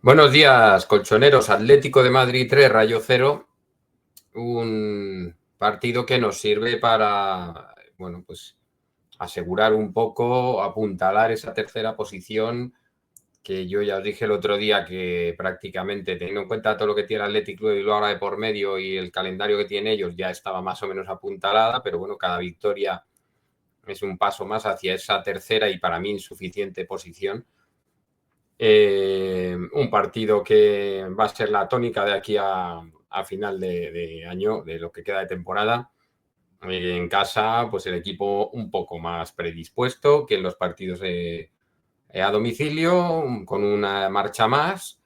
Buenos días, colchoneros. Atlético de Madrid 3, Rayo 0. Un partido que nos sirve para, bueno, pues asegurar un poco, apuntalar esa tercera posición que yo ya os dije el otro día que prácticamente, teniendo en cuenta todo lo que tiene el Atlético Club de Bilbao ahora de por medio y el calendario que tienen ellos, ya estaba más o menos apuntalada, pero bueno, cada victoria es un paso más hacia esa tercera y para mí insuficiente posición. Un partido que va a ser la tónica de aquí a final de año, de lo que queda de temporada. En casa, pues el equipo un poco más predispuesto que en los partidos a domicilio, con una marcha más,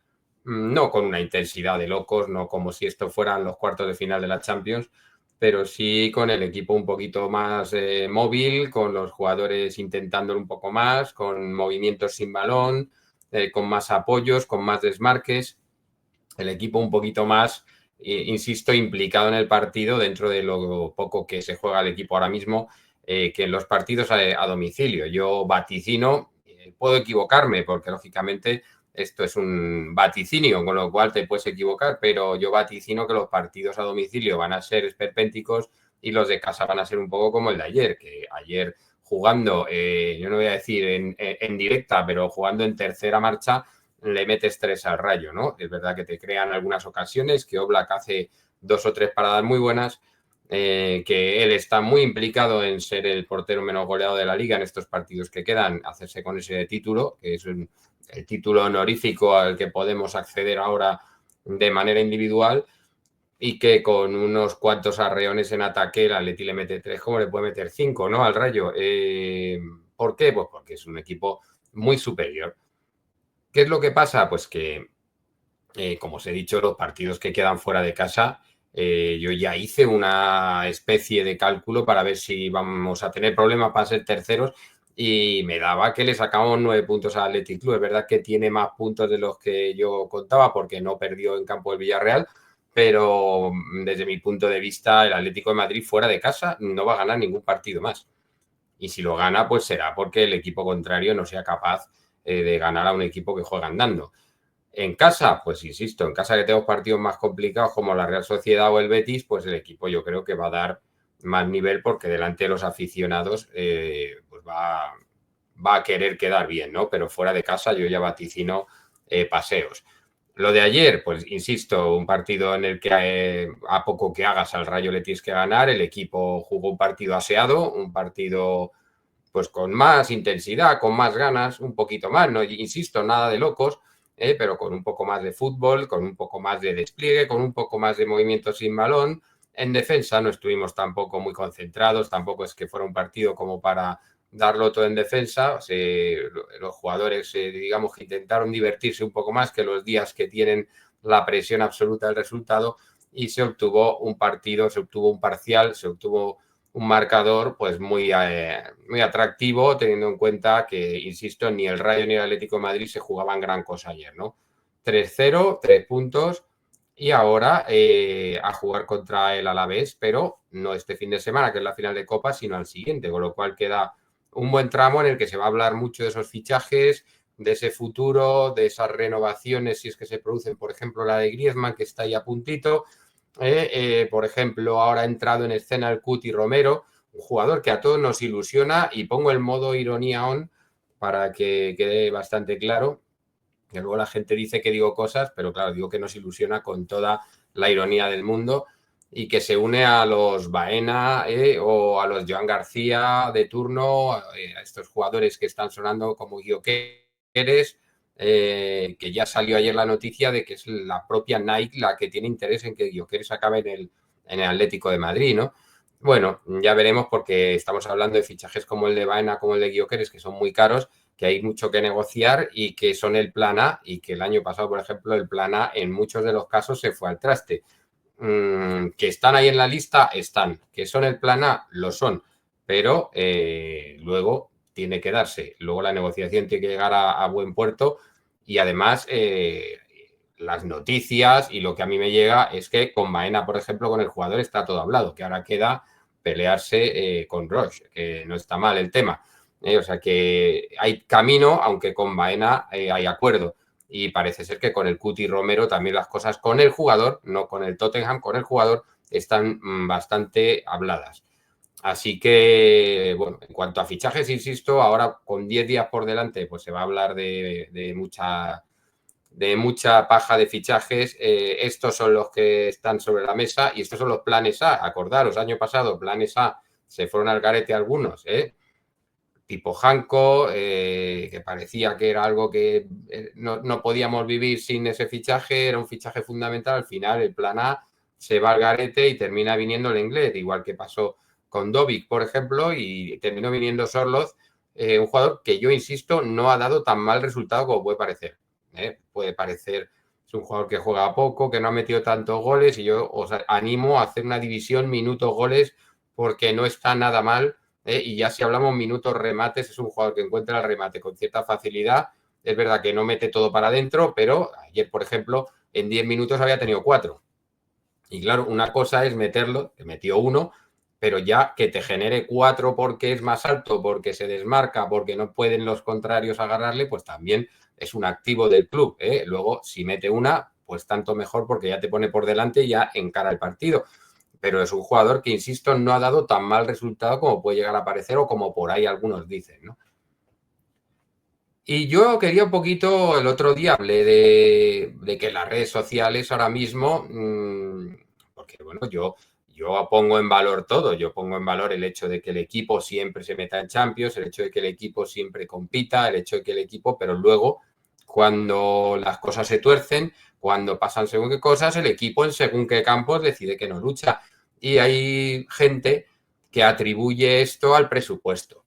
no con una intensidad de locos, no como si esto fueran los cuartos de final de la Champions, pero sí con el equipo un poquito más móvil, con los jugadores intentándolo un poco más, con movimientos sin balón, con más apoyos, con más desmarques, el equipo un poquito más, insisto, implicado en el partido dentro de lo poco que se juega el equipo ahora mismo, que en los partidos a domicilio. Yo vaticino, puedo equivocarme porque lógicamente esto es un vaticinio, con lo cual te puedes equivocar, pero yo vaticino que los partidos a domicilio van a ser esperpénticos y los de casa van a ser un poco como el de ayer, que ayer jugando, yo no voy a decir en directa, pero jugando en tercera marcha, le metes tres al Rayo, ¿no? Es verdad que te crean algunas ocasiones, que Oblak hace dos o tres paradas muy buenas, que él está muy implicado en ser el portero menos goleado de la liga en estos partidos que quedan, hacerse con ese título, que es el título honorífico al que podemos acceder ahora de manera individual, y que con unos cuantos arreones en ataque el Atleti le mete tres, como le puede meter cinco, ¿no? Al Rayo. ¿Por qué? Pues porque es un equipo muy superior. ¿Qué es lo que pasa? Pues que, como os he dicho, los partidos que quedan fuera de casa, yo ya hice una especie de cálculo para ver si vamos a tener problemas para ser terceros y me daba que le sacamos 9 puntos al Athletic Club. Es verdad que tiene más puntos de los que yo contaba porque no perdió en campo del Villarreal, pero desde mi punto de vista el Atlético de Madrid fuera de casa no va a ganar ningún partido más. Y si lo gana, pues será porque el equipo contrario no sea capaz de ganar a un equipo que juega andando. En casa, pues insisto, en casa que tenemos partidos más complicados como la Real Sociedad o el Betis, pues el equipo yo creo que va a dar más nivel porque delante de los aficionados pues va a querer quedar bien, ¿no? Pero fuera de casa yo ya vaticino paseos. Lo de ayer, pues insisto, un partido en el que a poco que hagas al Rayo le tienes que ganar, el equipo jugó un partido aseado, un partido pues con más intensidad, con más ganas, un poquito más, no insisto, nada de locos, pero con un poco más de fútbol, con un poco más de despliegue, con un poco más de movimiento sin balón. En defensa no estuvimos tampoco muy concentrados, tampoco es que fuera un partido como para darlo todo en defensa. Los jugadores, digamos que intentaron divertirse un poco más que los días que tienen la presión absoluta del resultado y se obtuvo un partido, se obtuvo un parcial, se obtuvo un marcador pues muy atractivo, teniendo en cuenta que, insisto, ni el Rayo ni el Atlético de Madrid se jugaban gran cosa ayer, ¿no? 3-0, 3 puntos y ahora a jugar contra el Alavés, pero no este fin de semana, que es la final de Copa, sino al siguiente, con lo cual queda un buen tramo en el que se va a hablar mucho de esos fichajes, de ese futuro, de esas renovaciones, si es que se producen, por ejemplo, la de Griezmann, que está ahí a puntito, por ejemplo, ahora ha entrado en escena el Cuti Romero, un jugador que a todos nos ilusiona y pongo el modo ironía on para que quede bastante claro, que luego la gente dice que digo cosas, pero claro, digo que nos ilusiona con toda la ironía del mundo y que se une a los Baena o a los Joan García de turno, a estos jugadores que están sonando como Gyökeres, que ya salió ayer la noticia de que es la propia Nike la que tiene interés en que Gyökeres acabe en el Atlético de Madrid, ¿no? Bueno, ya veremos porque estamos hablando de fichajes como el de Baena, como el de Gyökeres, que son muy caros, que hay mucho que negociar y que son el plan A y que el año pasado, por ejemplo, el plan A en muchos de los casos se fue al traste. Que están ahí en la lista, están. Que son el plan A, lo son. Pero luego tiene que darse. Luego la negociación tiene que llegar a buen puerto y además las noticias y lo que a mí me llega es que con Baena, por ejemplo, con el jugador está todo hablado, que ahora queda pelearse con Roche, que no está mal el tema. O sea que hay camino, aunque con Baena hay acuerdo. y parece ser que con el Cuti Romero también las cosas con el jugador, no con el Tottenham, con el jugador, están bastante habladas. Así que, bueno, en cuanto a fichajes, insisto, ahora con 10 días por delante, pues se va a hablar de mucha paja de fichajes. Estos son los que están sobre la mesa y estos son los planes A. Acordaros, año pasado, planes A se fueron al garete algunos, tipo Janko, que parecía que era algo que no podíamos vivir sin ese fichaje, era un fichaje fundamental. Al final, el plan A se va al garete y termina viniendo el inglés, igual que pasó con Dovic, por ejemplo, y terminó viniendo Sorloth, un jugador que yo insisto no ha dado tan mal resultado como puede parecer. Puede parecer, es un jugador que juega poco, que no ha metido tantos goles, y yo os animo a hacer una división minutos-goles porque no está nada mal. Y ya si hablamos minutos remates, es un jugador que encuentra el remate con cierta facilidad. Es verdad que no mete todo para adentro, pero ayer, por ejemplo, en 10 minutos había tenido 4. Y claro, una cosa es meterlo, que metió 1, pero ya que te genere 4 porque es más alto, porque se desmarca, porque no pueden los contrarios agarrarle, pues también es un activo del club. Luego, si mete una, pues tanto mejor porque ya te pone por delante y ya encara el partido. Pero es un jugador que, insisto, no ha dado tan mal resultado como puede llegar a parecer o como por ahí algunos dicen, ¿no? Y yo quería un poquito, el otro día hablé de que las redes sociales ahora mismo, porque bueno, yo pongo en valor todo, yo pongo en valor el hecho de que el equipo siempre se meta en Champions, el hecho de que el equipo siempre compita, el hecho de que el equipo, pero luego cuando las cosas se tuercen, cuando pasan según qué cosas, el equipo en según qué campos decide que no lucha. Y hay gente que atribuye esto al presupuesto.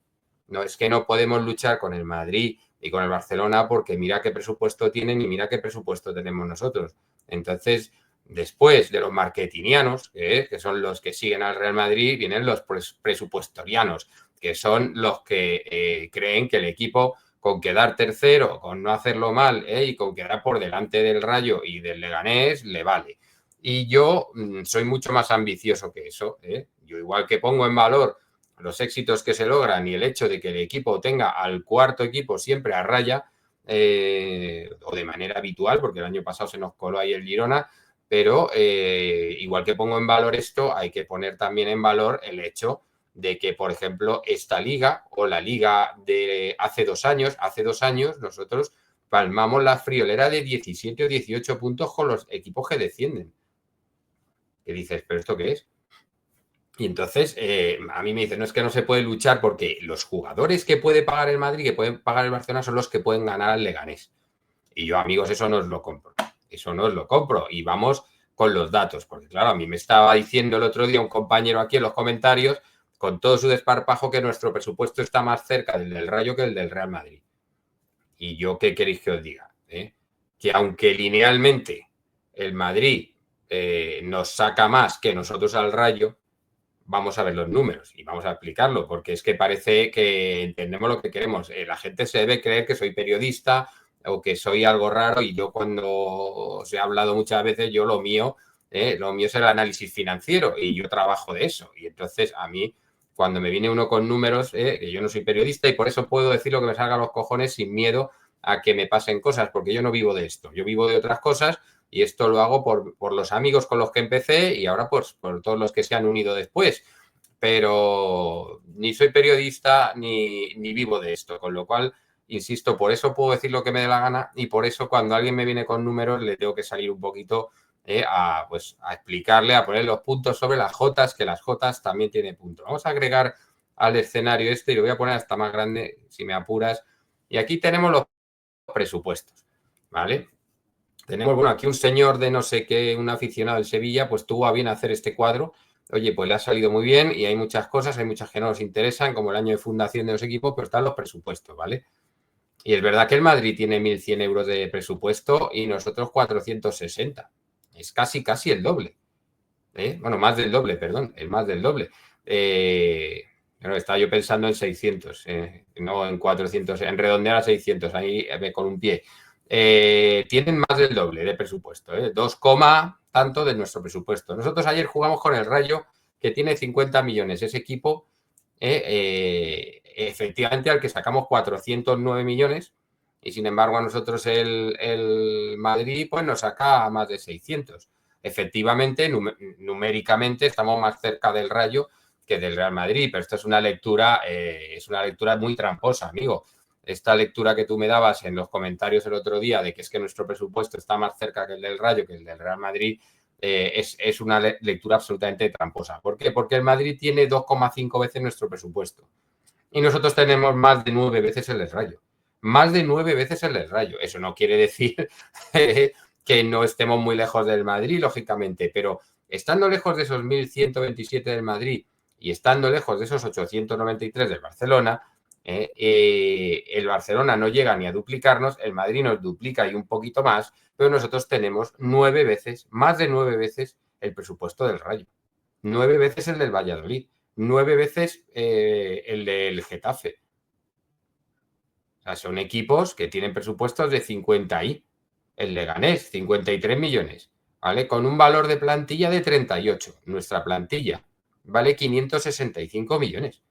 No es que no podemos luchar con el Madrid y con el Barcelona porque mira qué presupuesto tienen y mira qué presupuesto tenemos nosotros. Entonces, después de los marketingianos, que son los que siguen al Real Madrid, vienen los presupuestorianos, que son los que creen que el equipo con quedar tercero, con no hacerlo mal y con quedar por delante del Rayo y del Leganés, le vale. Y yo soy mucho más ambicioso que eso. Yo igual que pongo en valor los éxitos que se logran y el hecho de que el equipo tenga al cuarto equipo siempre a raya, o de manera habitual, porque el año pasado se nos coló ahí el Girona, pero igual que pongo en valor esto, hay que poner también en valor el hecho de que, por ejemplo, esta liga o la liga de hace 2 años nosotros palmamos la friolera de 17 o 18 puntos con los equipos que descienden. ¿Qué dices? ¿Pero esto qué es? Y entonces a mí me dicen, no, es que no se puede luchar porque los jugadores que puede pagar el Madrid, que pueden pagar el Barcelona, son los que pueden ganar al Leganés. Y yo, amigos, eso no os lo compro. Eso no os lo compro. Y vamos con los datos. Porque, claro, a mí me estaba diciendo el otro día un compañero aquí en los comentarios, con todo su desparpajo, que nuestro presupuesto está más cerca del Rayo que el del Real Madrid. Y yo, ¿qué queréis que os diga? Que aunque linealmente el Madrid nos saca más que nosotros al Rayo, vamos a ver los números y vamos a explicarlo, porque es que parece que entendemos lo que queremos. La gente se debe creer que soy periodista o que soy algo raro, y yo, cuando os he hablado muchas veces, yo lo mío es el análisis financiero y yo trabajo de eso. Y entonces a mí, cuando me viene uno con números, que yo no soy periodista y por eso puedo decir lo que me salga a los cojones sin miedo a que me pasen cosas, porque yo no vivo de esto, yo vivo de otras cosas. Y esto lo hago por los amigos con los que empecé y ahora por todos los que se han unido después. Pero ni soy periodista ni vivo de esto, con lo cual, insisto, por eso puedo decir lo que me dé la gana, y por eso cuando alguien me viene con números le tengo que salir un poquito a explicarle, a poner los puntos sobre las jotas, que las jotas también tienen puntos. Vamos a agregar al escenario este y lo voy a poner hasta más grande si me apuras. Y aquí tenemos los presupuestos, ¿vale? Tenemos, bueno, aquí un señor de no sé qué, un aficionado del Sevilla, pues tuvo a bien hacer este cuadro. Oye, pues le ha salido muy bien y hay muchas cosas, hay muchas que no nos interesan, como el año de fundación de los equipos, pero están los presupuestos, ¿vale? Y es verdad que el Madrid tiene 1.100 euros de presupuesto y nosotros 460. Es casi el doble. Bueno, más del doble, perdón, es más del doble. Bueno, estaba yo pensando en 600, no en 400, en redondear a 600, ahí con un pie. Tienen más del doble de presupuesto, 2, tanto de nuestro presupuesto. Nosotros ayer jugamos con el Rayo, que tiene 50 millones. Ese equipo, efectivamente, al que sacamos 409 millones, y sin embargo a nosotros el Madrid pues nos saca más de 600. Efectivamente, numéricamente estamos más cerca del Rayo que del Real Madrid, pero esto es una lectura muy tramposa, amigo. Esta lectura que tú me dabas en los comentarios el otro día de que es que nuestro presupuesto está más cerca que el del Rayo, que el del Real Madrid, es una lectura absolutamente tramposa. ¿Por qué? Porque el Madrid tiene 2,5 veces nuestro presupuesto y nosotros tenemos más de 9 veces el del Rayo. Más de 9 veces el del Rayo. Eso no quiere decir que no estemos muy lejos del Madrid, lógicamente, pero estando lejos de esos 1.127 del Madrid y estando lejos de esos 893 del Barcelona, el Barcelona no llega ni a duplicarnos, el Madrid nos duplica y un poquito más, pero nosotros tenemos 9 veces, más de 9 veces el presupuesto del Rayo, 9 veces el del Valladolid, 9 veces el del Getafe. O sea, son equipos que tienen presupuestos de 50 y el Leganés, 53 millones, ¿vale? Con un valor de plantilla de 38. Nuestra plantilla vale 565 millones.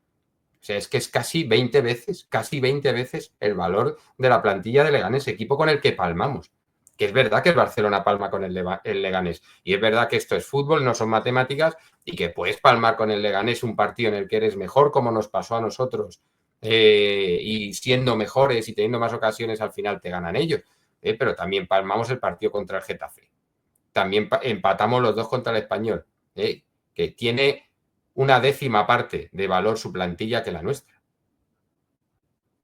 O sea, es que es casi 20 veces el valor de la plantilla de Leganés, equipo con el que palmamos. Que es verdad que el Barcelona palma con el Leganés. Y es verdad que esto es fútbol, no son matemáticas, y que puedes palmar con el Leganés un partido en el que eres mejor, como nos pasó a nosotros, y siendo mejores y teniendo más ocasiones, al final te ganan ellos. Pero también palmamos el partido contra el Getafe. También empatamos los dos contra el Español, que tiene una décima parte de valor su plantilla que la nuestra.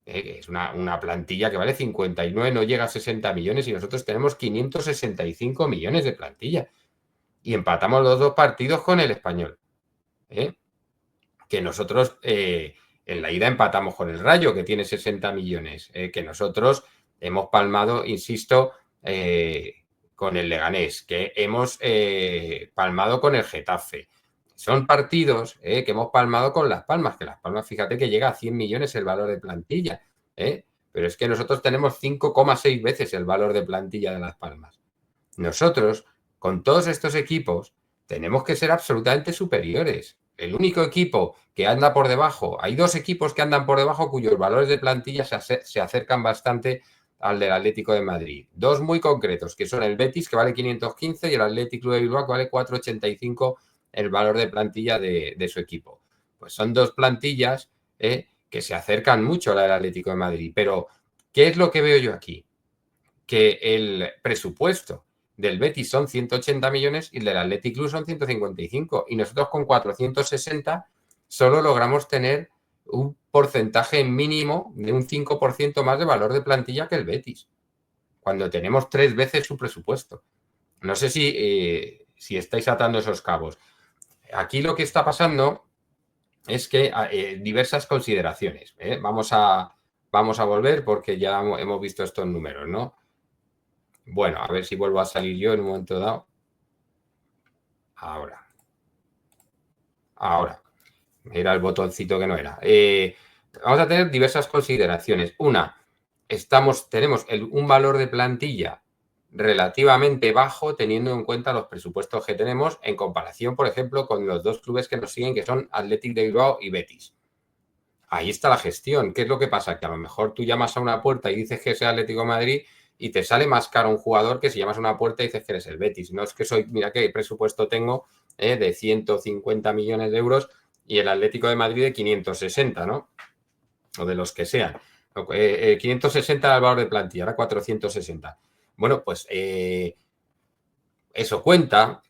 Es una plantilla que vale 59, no llega a 60 millones y nosotros tenemos 565 millones de plantilla. Y empatamos los dos partidos con el Español. Que nosotros en la ida empatamos con el Rayo, que tiene 60 millones. Que nosotros hemos palmado, insisto, con el Leganés, que hemos palmado con el Getafe. Son partidos que hemos palmado con Las Palmas, que Las Palmas, fíjate que llega a 100 millones el valor de plantilla, pero es que nosotros tenemos 5,6 veces el valor de plantilla de Las Palmas. Nosotros, con todos estos equipos, tenemos que ser absolutamente superiores. El único equipo que anda por debajo, hay dos equipos que andan por debajo cuyos valores de plantilla se acercan bastante al del Atlético de Madrid. Dos muy concretos, que son el Betis, que vale 515, y el Athletic Club de Bilbao, que vale 485 el valor de plantilla de su equipo. Pues son dos plantillas que se acercan mucho a la del Atlético de Madrid. Pero, ¿qué es lo que veo yo aquí? Que el presupuesto del Betis son 180 millones y el del Athletic Club son 155. Y nosotros con 460 solo logramos tener un porcentaje mínimo de un 5% más de valor de plantilla que el Betis, cuando tenemos 3 veces su presupuesto. No sé si estáis atando esos cabos. Aquí lo que está pasando es que diversas consideraciones. Vamos a volver porque ya hemos visto estos números, ¿no? Bueno, a ver si vuelvo a salir yo en un momento dado. Ahora. Era el botoncito que no era. Vamos a tener diversas consideraciones. Una, tenemos un valor de plantilla relativamente bajo teniendo en cuenta los presupuestos que tenemos en comparación, por ejemplo, con los dos clubes que nos siguen, que son Athletic de Bilbao y Betis. Ahí está la gestión. ¿Qué es lo que pasa? Que a lo mejor tú llamas a una puerta y dices que es el Atlético de Madrid y te sale más caro un jugador que si llamas a una puerta y dices que eres el Betis. No es que mira qué presupuesto tengo de 150 millones de euros y el Atlético de Madrid de 560, ¿no? O de los que sean. 560 era el valor de plantilla, ahora 460. Bueno, pues eso cuenta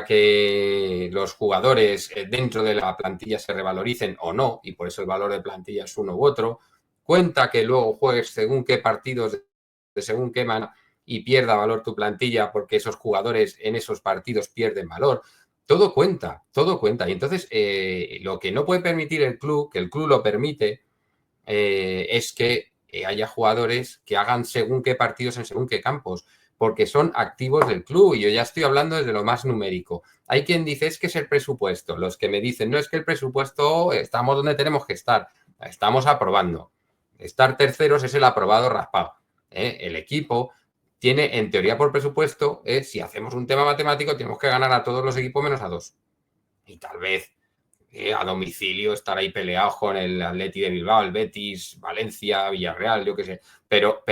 que los jugadores dentro de la plantilla se revaloricen o no, y por eso el valor de plantilla es uno u otro. Cuenta que luego juegues según qué partidos, de según qué manera, y pierda valor tu plantilla porque esos jugadores en esos partidos pierden valor. Todo cuenta, todo cuenta. Y entonces lo que no puede permitir el club, que el club lo permite, es que haya jugadores que hagan según qué partidos en según qué campos, porque son activos del club y yo ya estoy hablando desde lo más numérico. Hay quien dice es que es el presupuesto, los que me dicen no es que el presupuesto estamos donde tenemos que estar, estamos aprobando. Estar terceros es el aprobado raspado. El equipo tiene en teoría por presupuesto, si hacemos un tema matemático tenemos que ganar a todos los equipos menos a dos. Y tal vez A domicilio estar ahí peleados con el Atleti de Bilbao, el Betis, Valencia, Villarreal, yo qué sé. Pero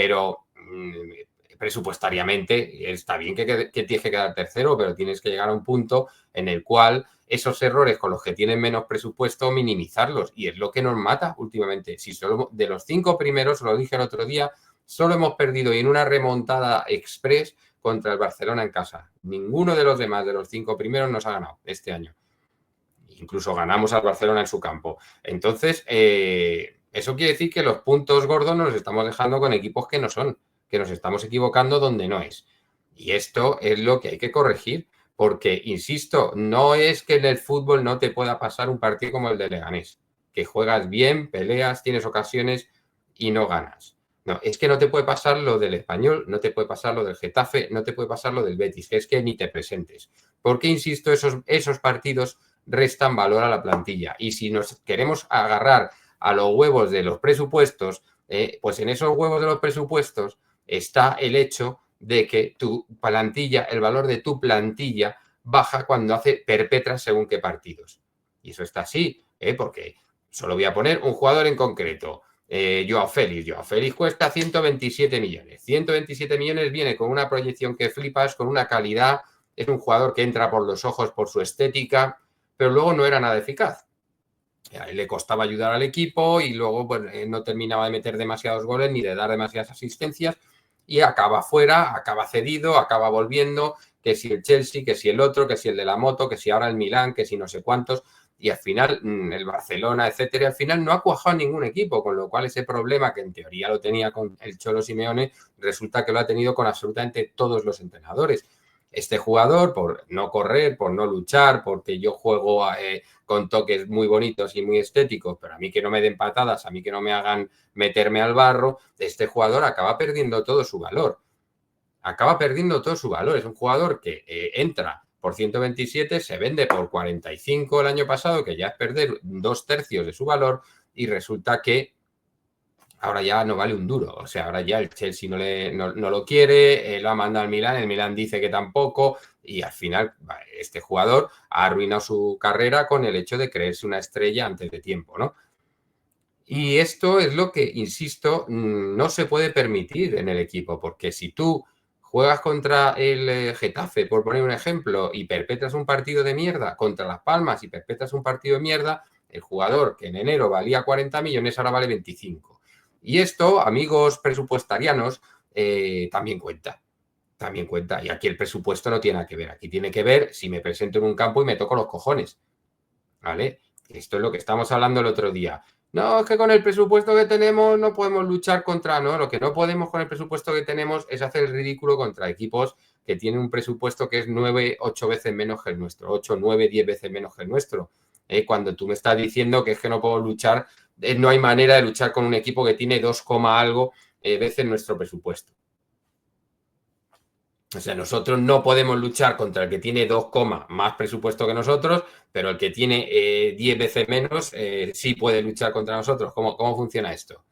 presupuestariamente está bien que tienes que quedar tercero, pero tienes que llegar a un punto en el cual esos errores con los que tienen menos presupuesto, minimizarlos. Y es lo que nos mata últimamente. Si solo de los 5 primeros, lo dije el otro día, solo hemos perdido y en una remontada express contra el Barcelona en casa. Ninguno de los demás, de los 5 primeros, nos ha ganado este año. Incluso ganamos al Barcelona en su campo. Entonces, eso quiere decir que los puntos gordos nos los estamos dejando con equipos que no son, que nos estamos equivocando donde no es. Y esto es lo que hay que corregir, porque, insisto, no es que en el fútbol no te pueda pasar un partido como el de Leganés, que juegas bien, peleas, tienes ocasiones y no ganas. No, es que no te puede pasar lo del Español, no te puede pasar lo del Getafe, no te puede pasar lo del Betis, que es que ni te presentes. Porque, insisto, esos partidos restan valor a la plantilla. Y si nos queremos agarrar a los huevos de los presupuestos, pues en esos huevos de los presupuestos está el hecho de que tu plantilla, el valor de tu plantilla baja cuando perpetras según qué partidos. Y eso está así, porque solo voy a poner un jugador en concreto. Joao Félix. Joao Félix cuesta 127 millones. 127 millones viene con una proyección que flipas, con una calidad. Es un jugador que entra por los ojos por su estética, pero luego no era nada eficaz. A él le costaba ayudar al equipo y luego pues, no terminaba de meter demasiados goles ni de dar demasiadas asistencias y acaba fuera, acaba cedido, acaba volviendo, que si el Chelsea, que si el otro, que si el de la moto, que si ahora el Milán, que si no sé cuántos, y al final el Barcelona, etcétera, y al final no ha cuajado ningún equipo, con lo cual ese problema que en teoría lo tenía con el Cholo Simeone, resulta que lo ha tenido con absolutamente todos los entrenadores. Este jugador, por no correr, por no luchar, porque yo juego con toques muy bonitos y muy estéticos, pero a mí que no me den patadas, a mí que no me hagan meterme al barro, este jugador acaba perdiendo todo su valor. Acaba perdiendo todo su valor. Es un jugador que entra por 127, se vende por 45 el año pasado, que ya es perder 2/3 de su valor, y resulta que ahora ya no vale un duro. O sea, ahora ya el Chelsea no lo quiere, lo ha mandado al Milán, el Milán dice que tampoco, y al final este jugador ha arruinado su carrera con el hecho de creerse una estrella antes de tiempo, ¿no? Y esto es lo que, insisto, no se puede permitir en el equipo, porque si tú juegas contra el Getafe, por poner un ejemplo, y perpetras un partido de mierda contra Las Palmas y perpetras un partido de mierda, el jugador que en enero valía 40 millones ahora vale 25. Y esto, amigos presupuestarianos, también cuenta. También cuenta. Y aquí el presupuesto no tiene nada que ver. Aquí tiene que ver si me presento en un campo y me toco los cojones. ¿Vale? Esto es lo que estamos hablando el otro día. No, es que con el presupuesto que tenemos no podemos luchar contra, no, lo que no podemos con el presupuesto que tenemos es hacer el ridículo contra equipos que tienen un presupuesto que es 9, 8 veces menos que el nuestro, 8, 9, 10 veces menos que el nuestro. Cuando tú me estás diciendo que es que no puedo luchar, no hay manera de luchar con un equipo que tiene 2, algo veces nuestro presupuesto. O sea, nosotros no podemos luchar contra el que tiene 2, más presupuesto que nosotros, pero el que tiene 10 veces menos sí puede luchar contra nosotros. ¿Cómo funciona esto?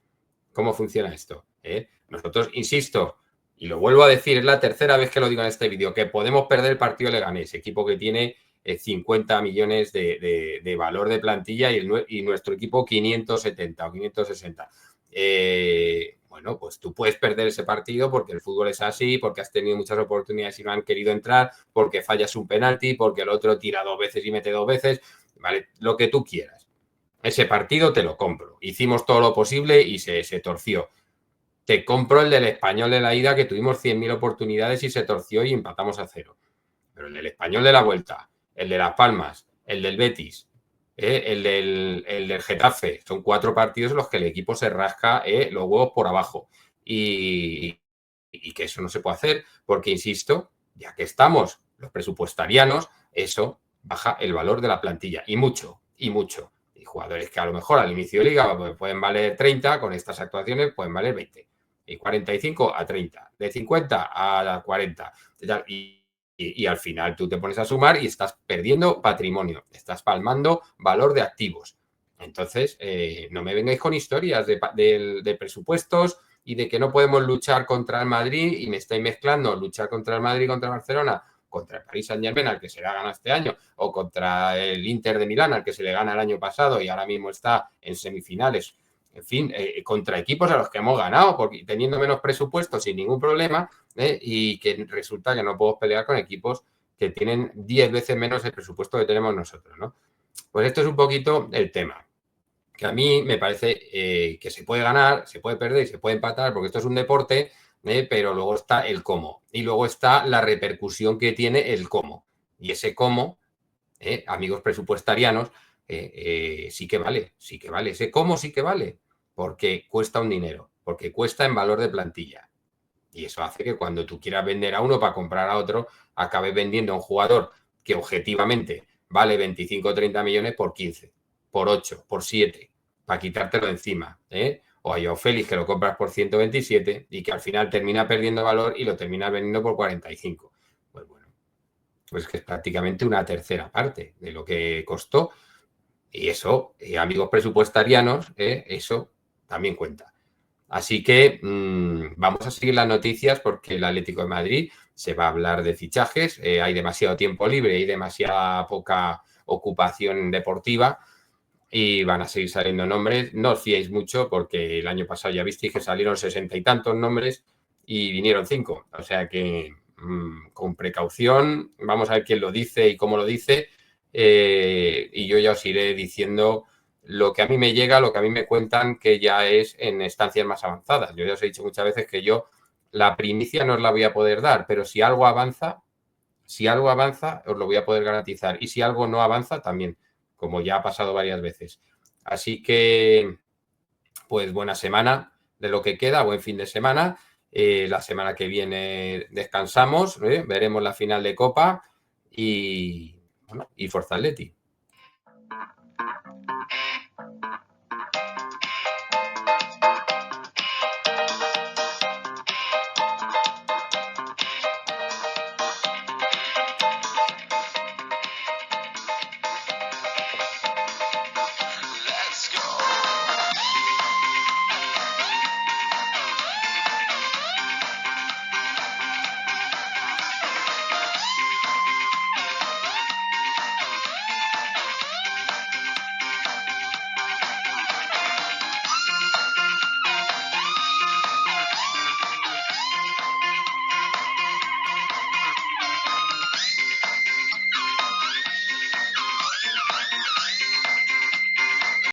¿Cómo funciona esto? Nosotros, insisto, y lo vuelvo a decir, es la tercera vez que lo digo en este vídeo, que podemos perder el partido Leganés, equipo que tiene 50 millones de valor de plantilla y nuestro equipo 570 o 560. Bueno, pues tú puedes perder ese partido porque el fútbol es así, porque has tenido muchas oportunidades y no han querido entrar, porque fallas un penalti, porque el otro tira 2 veces y mete 2 veces, ¿vale? Lo que tú quieras. Ese partido te lo compro. Hicimos todo lo posible y se torció. Te compro el del Español de la ida, que tuvimos 100.000 oportunidades y se torció y empatamos a 0. Pero el del Español de la vuelta, el de Las Palmas, el del Betis, el del Getafe, son 4 partidos en los que el equipo se rasca los huevos por abajo. Y que eso no se puede hacer porque, insisto, ya que estamos los presupuestarianos, eso baja el valor de la plantilla y mucho, y mucho. Y jugadores que a lo mejor al inicio de liga pueden valer 30, con estas actuaciones pueden valer 20. Y 45 a 30, de 50 a 40. Y al final tú te pones a sumar y estás perdiendo patrimonio, estás palmando valor de activos. Entonces, no me vengáis con historias de presupuestos y de que no podemos luchar contra el Madrid y me estáis mezclando luchar contra el Madrid y contra el Barcelona. contra el Paris Saint-Germain, al que se le ha ganado este año, o contra el Inter de Milán, al que se le gana el año pasado y ahora mismo está en semifinales, en fin, contra equipos a los que hemos ganado, porque teniendo menos presupuesto sin ningún problema, y que resulta que no podemos pelear con equipos que tienen 10 veces menos el presupuesto que tenemos nosotros, ¿no? Pues esto es un poquito el tema, que a mí me parece que se puede ganar, se puede perder y se puede empatar, porque esto es un deporte, pero luego está el cómo. Y luego está la repercusión que tiene el cómo. Y ese cómo, amigos presupuestarianos, sí que vale, sí que vale. Ese cómo sí que vale, porque cuesta un dinero, porque cuesta en valor de plantilla. Y eso hace que cuando tú quieras vender a uno para comprar a otro, acabes vendiendo a un jugador que objetivamente vale 25 o 30 millones por 15, por 8, por 7, para quitártelo de encima. O a Joao Félix, que lo compras por 127 y que al final termina perdiendo valor y lo terminas vendiendo por 45. Pues bueno, pues que es prácticamente una tercera parte de lo que costó. Y eso, amigos presupuestarianos, eso también cuenta. Así que vamos a seguir las noticias porque el Atlético de Madrid se va a hablar de fichajes, hay demasiado tiempo libre y demasiada poca ocupación deportiva y van a seguir saliendo nombres. No os fiéis mucho porque el año pasado ya visteis que salieron 60 y tantos nombres y vinieron 5. O sea que con precaución, vamos a ver quién lo dice y cómo lo dice, y yo ya os iré diciendo lo que a mí me llega, lo que a mí me cuentan, que ya es en estancias más avanzadas. Yo ya os he dicho muchas veces que yo la primicia no os la voy a poder dar, pero si algo avanza, os lo voy a poder garantizar. Y si algo no avanza, también, como ya ha pasado varias veces. Así que, pues buena semana de lo que queda, buen fin de semana. La semana que viene descansamos, veremos la final de Copa y Forza Atleti.